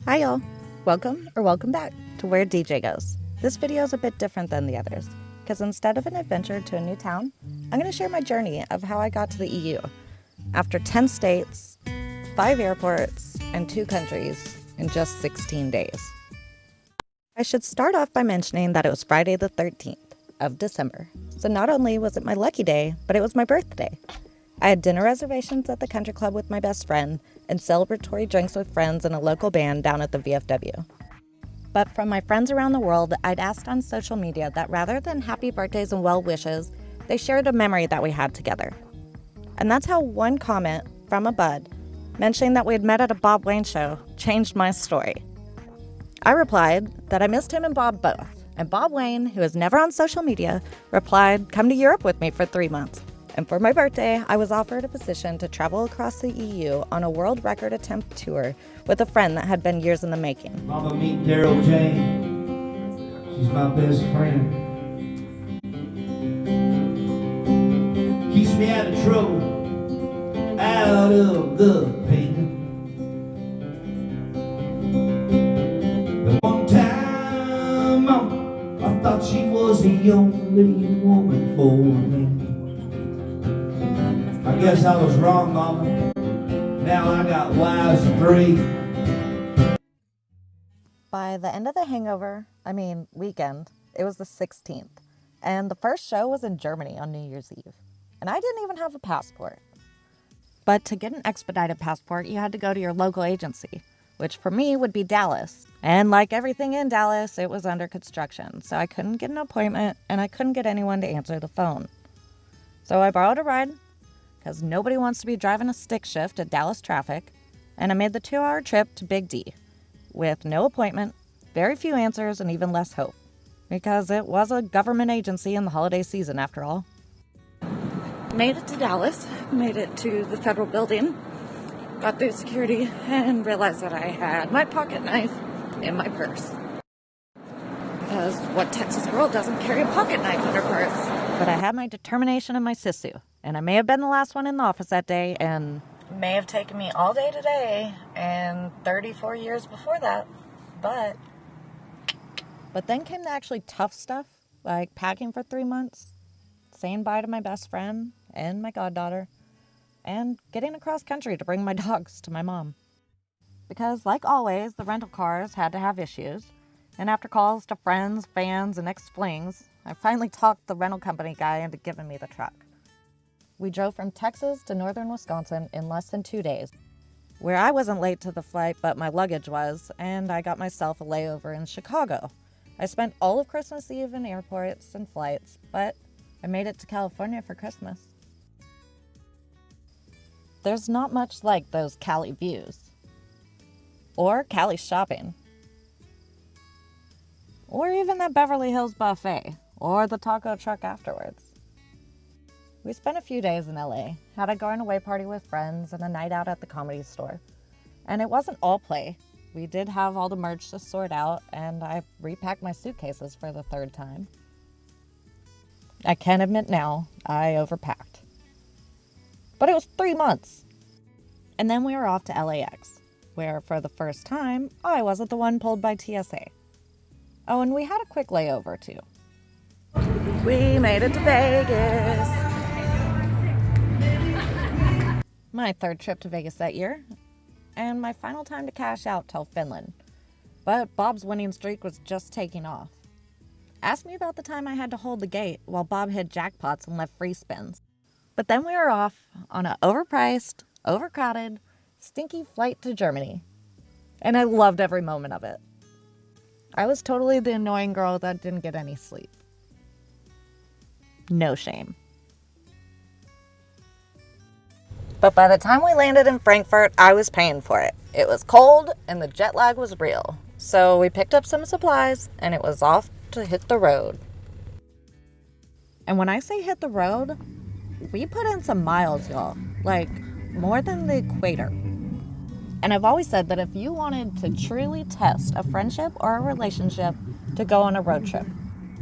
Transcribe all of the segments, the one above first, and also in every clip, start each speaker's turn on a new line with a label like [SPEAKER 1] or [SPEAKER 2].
[SPEAKER 1] Hi y'all! Welcome back to Where DJ Goes. This video is a bit different than the others, because instead of an adventure to a new town, I'm going to share my journey of how I got to the EU. After 10 states, 5 airports, and 2 countries in just 16 days. I should start off by mentioning that it was Friday the 13th of December. So not only was it my lucky day, but it was my birthday. I had dinner reservations at the country club with my best friend and celebratory drinks with friends and a local band down at the VFW. But from my friends around the world, I'd asked on social media that rather than happy birthdays and well wishes, they shared a memory that we had together. And that's how one comment from a bud mentioning that we had met at a Bob Wayne show changed my story. I replied that I missed him and Bob both, and Bob Wayne, who is never on social media, replied, "Come to Europe with me for 3 months." And for my birthday, I was offered a position to travel across the EU on a world record attempt tour with a friend that had been years in the making.
[SPEAKER 2] Mama, meet Daryl Jane. She's my best friend. Keeps me out of trouble, out of the pain. The one time, Mama, I thought she was the only woman for me. I guess I was wrong, Mama. Now I got wives 3.
[SPEAKER 1] By the end of the weekend, it was the 16th, and the first show was in Germany on New Year's Eve. And I didn't even have a passport. But to get an expedited passport, you had to go to your local agency, which for me would be Dallas. And like everything in Dallas, it was under construction, so I couldn't get an appointment and I couldn't get anyone to answer the phone. So I borrowed a ride, because nobody wants to be driving a stick shift at Dallas traffic, and I made the 2-hour trip to Big D, with no appointment, very few answers, and even less hope, because it was a government agency in the holiday season after all. Made it to Dallas, made it to the federal building, got through security, and realized that I had my pocket knife in my purse. Because what Texas girl doesn't carry a pocket knife in her purse? But I had my determination and my sisu, and I may have been the last one in the office that day, and may have taken me all day today and 34 years before that, but then came the actually tough stuff, like packing for 3 months, saying bye to my best friend and my goddaughter, and getting across country to bring my dogs to my mom. Because like always, the rental cars had to have issues, and after calls to friends, fans, and ex-flings, I finally talked the rental company guy into giving me the truck. We drove from Texas to northern Wisconsin in less than 2 days, where I wasn't late to the flight, but my luggage was, and I got myself a layover in Chicago. I spent all of Christmas Eve in airports and flights, but I made it to California for Christmas. There's not much like those Cali views, or Cali shopping, or even that Beverly Hills buffet, or the taco truck afterwards. We spent a few days in LA, had a going away party with friends and a night out at the Comedy Store. And it wasn't all play. We did have all the merch to sort out, and I repacked my suitcases for the 3rd time. I can admit now, I overpacked. But it was 3 months. And then we were off to LAX, where for the first time, I wasn't the one pulled by TSA. Oh, and we had a quick layover too. We made it to Vegas. My 3rd trip to Vegas that year, and my final time to cash out till Finland. But Bob's winning streak was just taking off. Ask me about the time I had to hold the gate while Bob hit jackpots and left free spins. But then we were off on an overpriced, overcrowded, stinky flight to Germany. And I loved every moment of it. I was totally the annoying girl that didn't get any sleep. No shame. But by the time we landed in Frankfurt, I was paying for it. It was cold and the jet lag was real. So we picked up some supplies and it was off to hit the road. And when I say hit the road, we put in some miles, y'all. Like, more than the equator. And I've always said that if you wanted to truly test a friendship or a relationship, to go on a road trip.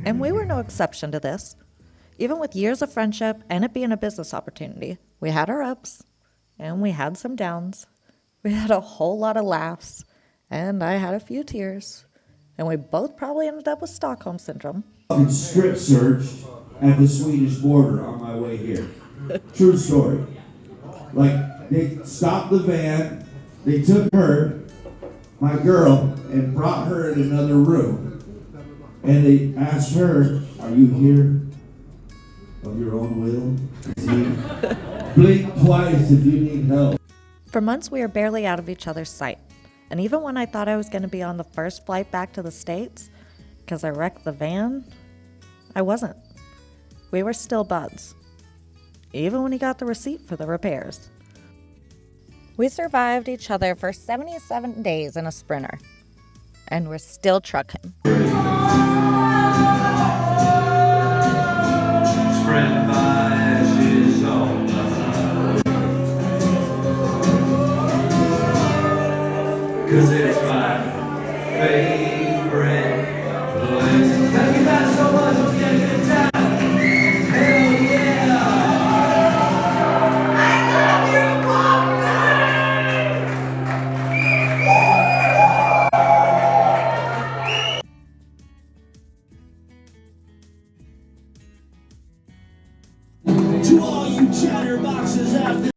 [SPEAKER 1] And we were no exception to this. Even with years of friendship and it being a business opportunity, we had our ups and we had some downs. We had a whole lot of laughs And I had a few tears. And we both probably ended up with Stockholm Syndrome.
[SPEAKER 2] Fucking strip searched at the Swedish border on my way here. True story. Like, they stopped the van, they took her, my girl, and brought her in another room. And they asked her, "Are you here of your own will? Blink twice if you need help."
[SPEAKER 1] For months, we were barely out of each other's sight. And even when I thought I was going to be on the first flight back to the States, because I wrecked the van, I wasn't. We were still buds, even when he got the receipt for the repairs. We survived each other for 77 days in a Sprinter, and we're still trucking.
[SPEAKER 3] Spread my ashes on the floor, 'cause it's my favorite place. Thank you guys so much. Hope you had a good time. Hell yeah! I love you,
[SPEAKER 2] To all you chatterboxes out there.